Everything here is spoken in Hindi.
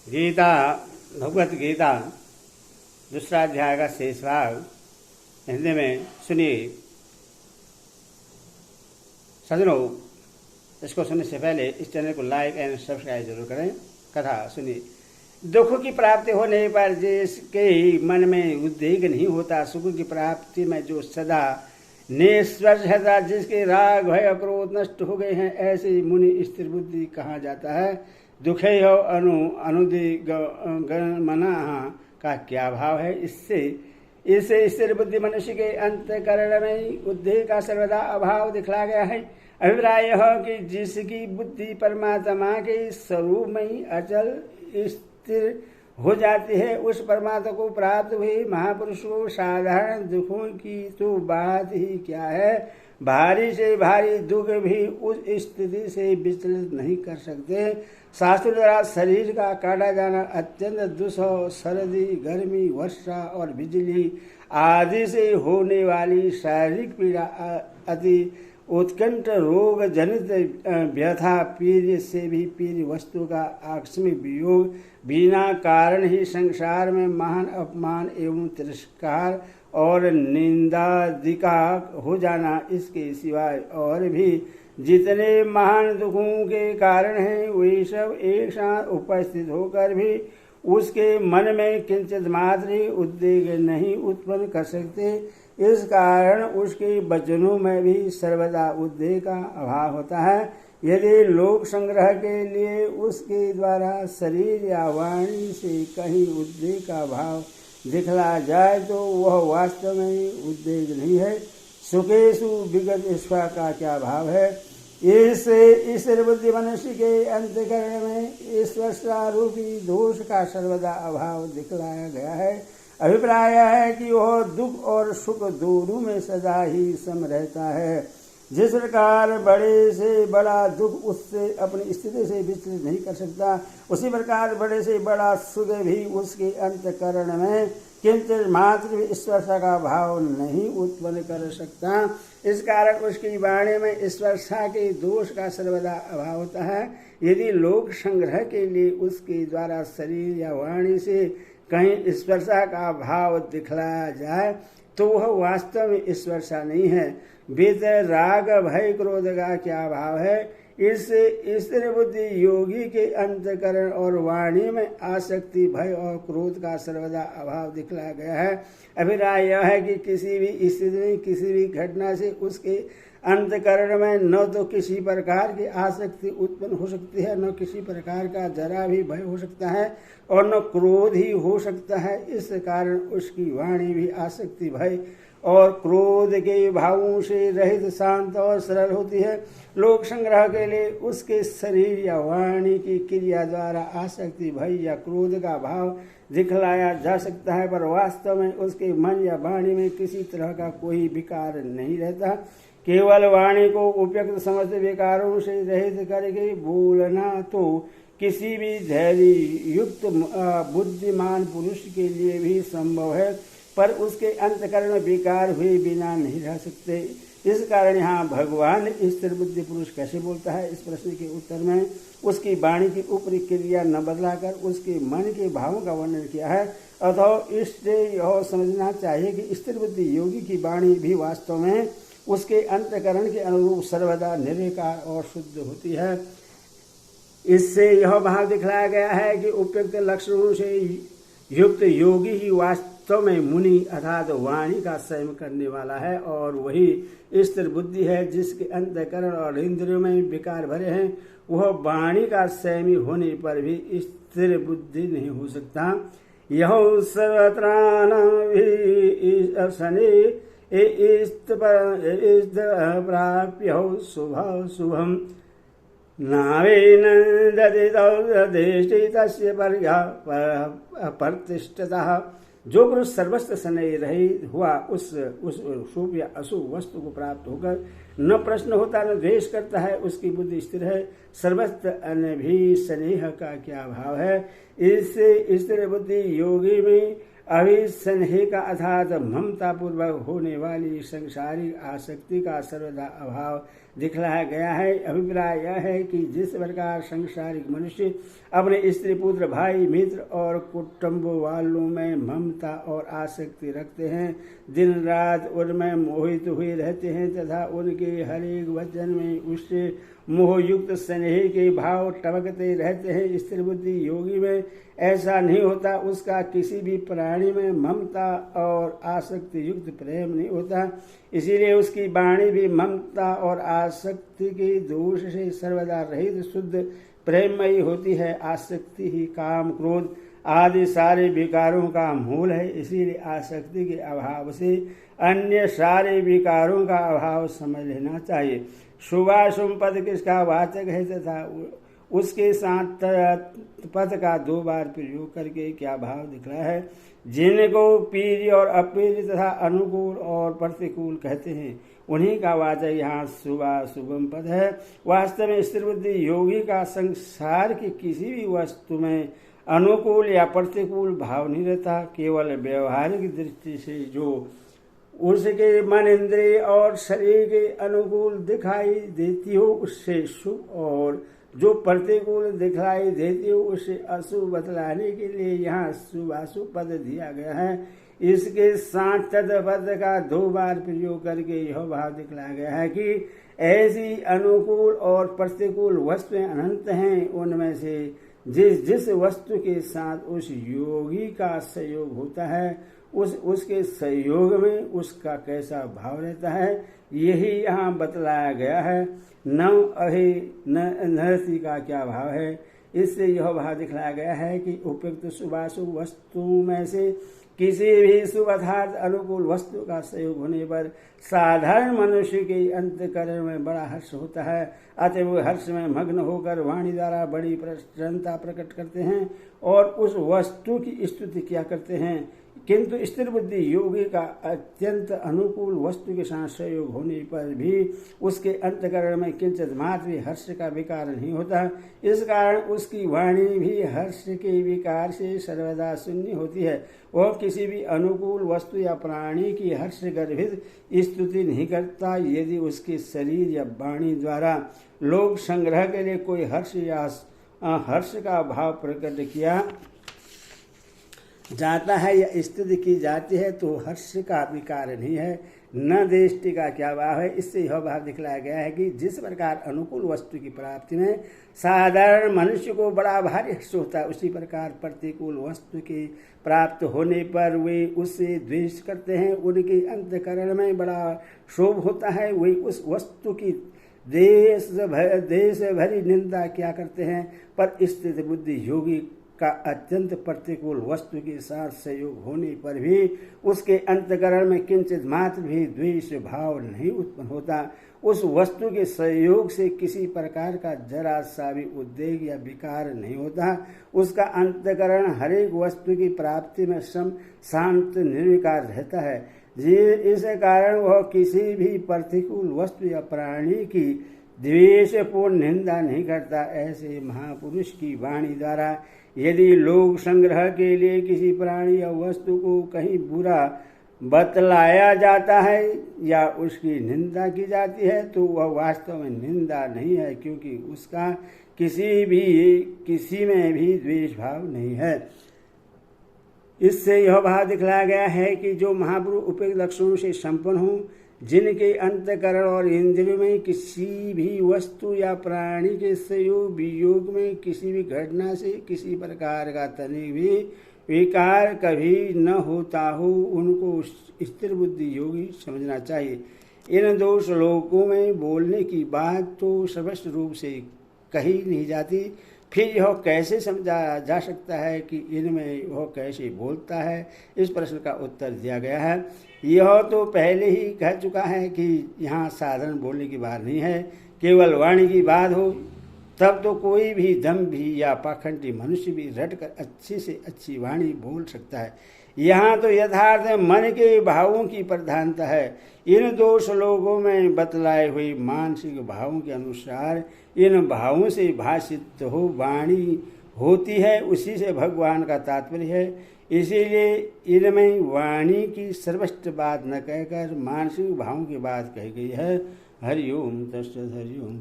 गीता भगवत गीता दूसरा अध्याय का शेष भाग हिंदी में सुनिए। सज्जनों, इसको सुनने से पहले इस चैनल को लाइक एंड सब्सक्राइब जरूर करें। कथा सुनिए। दुख की प्राप्ति होने पर जिसके मन में उद्वेग नहीं होता, सुख की प्राप्ति में जो सदा निष्पर्श रहता, जिसके राग भय क्रोध नष्ट हो गए हैं, ऐसी मुनि स्थिर बुद्धि कहा जाता है। दुखे हो अनुदिगमना का क्या भाव है? इससे स्थिर बुद्धि मनुष्य के अंतःकरण में उद्वेग का सर्वदा अभाव दिखला गया है। अभिप्राय यह कि जिसकी बुद्धि परमात्मा के स्वरूप में अचल स्थिर हो जाती है, उस परमात्मा को प्राप्त हुए महापुरुष को साधारण दुखों की तो बात ही क्या है, भारी से भारी दुख भी उस स्थिति से विचलित नहीं कर सकते। शास्त्र द्वारा शरीर का काटा जाना, अत्यंत दुस्सह, सर्दी, गर्मी, वर्षा और बिजली आदि से होने वाली शारीरिक पीड़ा, अति उत्कंठ रोग जनित व्यथा, पीर से भी पीर वस्तु का आकस्मिक वियोग, बिना कारण ही संसार में महान अपमान एवं तिरस्कार और निंदादिका हो जाना, इसके सिवाय और भी जितने महान दुखों के कारण हैं, वे सब एक साथ उपस्थित होकर भी उसके मन में किंचित मात्र ही उद्वेग नहीं उत्पन्न कर सकते। इस कारण उसके वचनों में भी सर्वदा उद्वेग का अभाव होता है। यदि लोक संग्रह के लिए उसके द्वारा शरीर या वाणी से कहीं उद्वेग का भाव दिखला जाए तो वह वास्तव में उद्वेग नहीं है। सुखेशु विगत ईश्वर का क्या भाव है? इस बुद्धि मनुष्य के अंतःकरण में ईश्वर रूपी दोष का सर्वदा अभाव दिखलाया गया है। अभिप्राय है कि वह दुख और सुख दोनों में सदा ही सम रहता है। जिस प्रकार बड़े से बड़ा दुख उससे अपनी स्थिति से विचलित नहीं कर सकता, उसी प्रकार बड़े से बड़ा सुख भी उसके अंतःकरण में किंचित मात्र भी ईश्वरता का भाव नहीं उत्पन्न कर सकता। इस कारण उसकी वाणी में ईश्वरता के दोष का सर्वदा अभाव होता है। यदि लोक संग्रह के लिए उसके द्वारा शरीर या वाणी से कहीं ईश्वरता का भाव दिखलाया जाए तो वह वास्तव में ईश्वरता नहीं है। वेद राग भय क्रोध का क्या भाव है? इससे स्थिर बुद्धि योगी के अंतःकरण और वाणी में आसक्ति, भय और क्रोध का सर्वदा अभाव दिखलाया गया है। अभिप्राय यह है कि किसी भी स्थिति में किसी भी घटना से उसके अंतःकरण में न तो किसी प्रकार की आसक्ति उत्पन्न हो सकती है, न किसी प्रकार का जरा भी भय हो सकता है और न क्रोध ही हो सकता है। इस कारण उसकी वाणी भी आसक्ति, भय और क्रोध के भावों से रहित, शांत और सरल होती है। लोक संग्रह के लिए उसके शरीर या वाणी की क्रिया द्वारा आसक्ति, भय या क्रोध का भाव दिखलाया जा सकता है, पर वास्तव में उसके मन या वाणी में किसी तरह का कोई विकार नहीं रहता। केवल वाणी को उपयुक्त समस्त विकारों से रहित करके बोलना तो किसी भी धैर्य युक्त बुद्धिमान पुरुष के लिए भी संभव है, पर उसके अंतःकरण में विकार हुए बिना नहीं रह सकते। इस कारण यहाँ भगवान स्थिर बुद्धि पुरुष कैसे बोलता है, इस प्रश्न के उत्तर में उसकी वाणी की ऊपरी क्रिया न बदलाकर उसके मन के भावों का वर्णन किया है। अतः इससे यह समझना चाहिए कि स्थिर बुद्धि योगी की वाणी भी वास्तव में उसके अंतःकरण के अनुरूप सर्वदा निर्विकार और शुद्ध होती है। इससे यह भाव दिखलाया गया है कि उपयुक्त लक्षणों से युक्त योगी ही वास्तव में मुनि अर्थात वाणी का संयम करने वाला है, और वही स्थिर बुद्धि है जिसके अंतःकरण और इंद्रियों में विकार भरे हैं। वह वाणी का संयमी होने पर भी स्थिर बुद्धि नहीं हो सकता। यह प्राप्य शुभम नावेन ददिष्टि तस्य प्रतिष्ठतः। जो पुरुष सर्वस्व स्नेह रहित हुआ उस शुभ या अशुभ वस्तु को प्राप्त होकर न प्रश्न होता न द्वेष करता है, उसकी बुद्धि स्थिर है। सर्वस्व अन्य भी स्नेह का क्या भाव है? इससे स्थिर बुद्धि योगी में अभिस्नेह का अर्थात ममता पूर्वक होने वाली संसारिक आसक्ति का सर्वदा अभाव दिखलाया गया है। अभिप्राय यह है कि जिस प्रकार सांसारिक मनुष्य अपने स्त्री पुत्र भाई मित्र और कुटुंब वालों में ममता और आसक्ति रखते हैं, दिन रात उनमें मोहित हुए रहते हैं तथा उनके हर एक वचन में उससे मोहयुक्त स्नेह के भाव टपकते रहते हैं, स्थिर बुद्धि योगी में ऐसा नहीं होता। उसका किसी भी प्राणी में ममता और आसक्ति युक्त प्रेम नहीं होता, इसीलिए उसकी वाणी भी ममता और आसक्ति के दोष से सर्वदा रहित शुद्ध प्रेममयी होती है। आसक्ति ही काम क्रोध आदि सारे विकारों का मूल है, इसीलिए आसक्ति के अभाव से अन्य सारे विकारों का अभाव समझ लेना चाहिए। शुभाशुभ पद किसका वाचक है तथा उसके साथ पद का 2 बार प्रयोग करके क्या भाव दिखला है। जिनको पीर और अपीर तथा अनुकूल और प्रतिकूल कहते हैं उन्हीं का वाचक यहाँ शुभाशुभम पद है। वास्तव में स्थिर बुद्धि योगी का संसार की किसी भी वस्तु में अनुकूल या प्रतिकूल भाव नहीं रहता, केवल व्यवहारिक दृष्टि से जो उसके मन इंद्रिय और शरीर के अनुकूल दिखाई देती हो उससे शुभ और जो प्रतिकूल दिखाई देती हो उससे अशुभ बतलाने के लिए यहाँ शुभाशुभ पद दिया गया है। इसके साथ तद पद का 2 बार प्रयोग करके यह भाव दिखलाया गया है कि ऐसी अनुकूल और प्रतिकूल वस्तुएं अनंत हैं, उनमें से जिस वस्तु के साथ उस योगी का सहयोग होता है उसके सहयोग में उसका कैसा भाव रहता है, यही यहाँ बतलाया गया है। नव अहि नरसी का क्या भाव है, इससे यह भाव दिखलाया गया है कि उपयुक्त शुभाशुभ वस्तुओं में से किसी भी शुभ अर्थात अनुकूल वस्तु का सहयोग होने पर साधारण मनुष्य के अंतःकरण में बड़ा हर्ष होता है, अतः वो हर्ष में मग्न होकर वाणी द्वारा बड़ी प्रसन्नता प्रकट करते हैं और उस वस्तु की स्तुति किया करते हैं। किंतु स्थिर बुद्धि योगी का अत्यंत अनुकूल वस्तु के साथ सहयोग होने पर भी उसके अंतःकरण में किंचित मात्र भी हर्ष का विकार नहीं होता। इस कारण उसकी वाणी भी हर्ष के विकार से सर्वदा शून्य होती है। वह किसी भी अनुकूल वस्तु या प्राणी की हर्ष गर्भित स्तुति नहीं करता। यदि उसके शरीर या वाणी द्वारा लोक संग्रह के लिए कोई हर्ष या हर्ष का भाव प्रकट किया जाता है या स्तुति की जाती है तो हर्ष का विकार नहीं है, न दृष्टि का क्या भाव है। इससे यह भाव दिखलाया गया है कि जिस प्रकार अनुकूल वस्तु की प्राप्ति में साधारण मनुष्य को बड़ा भारी हर्ष होता है, उसी प्रकार प्रतिकूल वस्तु के प्राप्त होने पर वे उससे द्वेष करते हैं। उनके अंतःकरण में बड़ा क्षोभ होता है, वे उस वस्तु की देश भरी निंदा क्या करते हैं। पर स्थित बुद्धि योगी का अत्यंत प्रतिकूल वस्तु के साथ सहयोग होने पर भी उसके अंतःकरण में किंचित मात्र भी द्वेष भाव नहीं उत्पन्न होता। उस वस्तु के सहयोग से किसी प्रकार का जरा सा भी उद्वेग या विकार नहीं होता। उसका अंतःकरण हरेक वस्तु की प्राप्ति में शांत निर्विकार रहता है। इस कारण वह किसी भी प्रतिकूल वस्तु या प्राणी की द्वेषपूर्ण निंदा नहीं करता। ऐसे महापुरुष की वाणी द्वारा यदि लोक संग्रह के लिए किसी प्राणी या वस्तु को कहीं बुरा बतलाया जाता है या उसकी निंदा की जाती है तो वह वास्तव में निंदा नहीं है, क्योंकि उसका किसी में भी द्वेष भाव नहीं है। इससे यह भाव दिखलाया गया है कि जो महापुरुष उपयुक्त लक्षणों से संपन्न हों, जिनके अंतःकरण और इंद्रियों में किसी भी वस्तु या प्राणी के सहयोग वियोग में किसी भी घटना से किसी प्रकार का तनिक भी विकार कभी न होता हो, उनको स्थिर बुद्धि योगी समझना चाहिए। इन 2 श्लोकों में बोलने की बात तो स्पष्ट रूप से कही नहीं जाती, फिर यह कैसे समझा जा सकता है कि इनमें वह कैसे बोलता है, इस प्रश्न का उत्तर दिया गया है। यह तो पहले ही कह चुका है कि यहाँ साधारण बोलने की बात नहीं है, केवल वाणी की बात हो तब तो कोई भी दम्भी या पाखंडी मनुष्य भी रटकर अच्छी से अच्छी वाणी बोल सकता है। यहाँ तो यथार्थ मन के भावों की प्रधानता है। इन 2 श्लोकों में बतलाए हुए मानसिक भावों के अनुसार इन भावों से भाषित हो वाणी होती है, उसी से भगवान का तात्पर्य है। इसीलिए इनमें वाणी की सर्वश्रेष्ठ बात न कहकर मानसिक भावों की बात कही गई है। हरि ओम तत्सत् हरि ओम।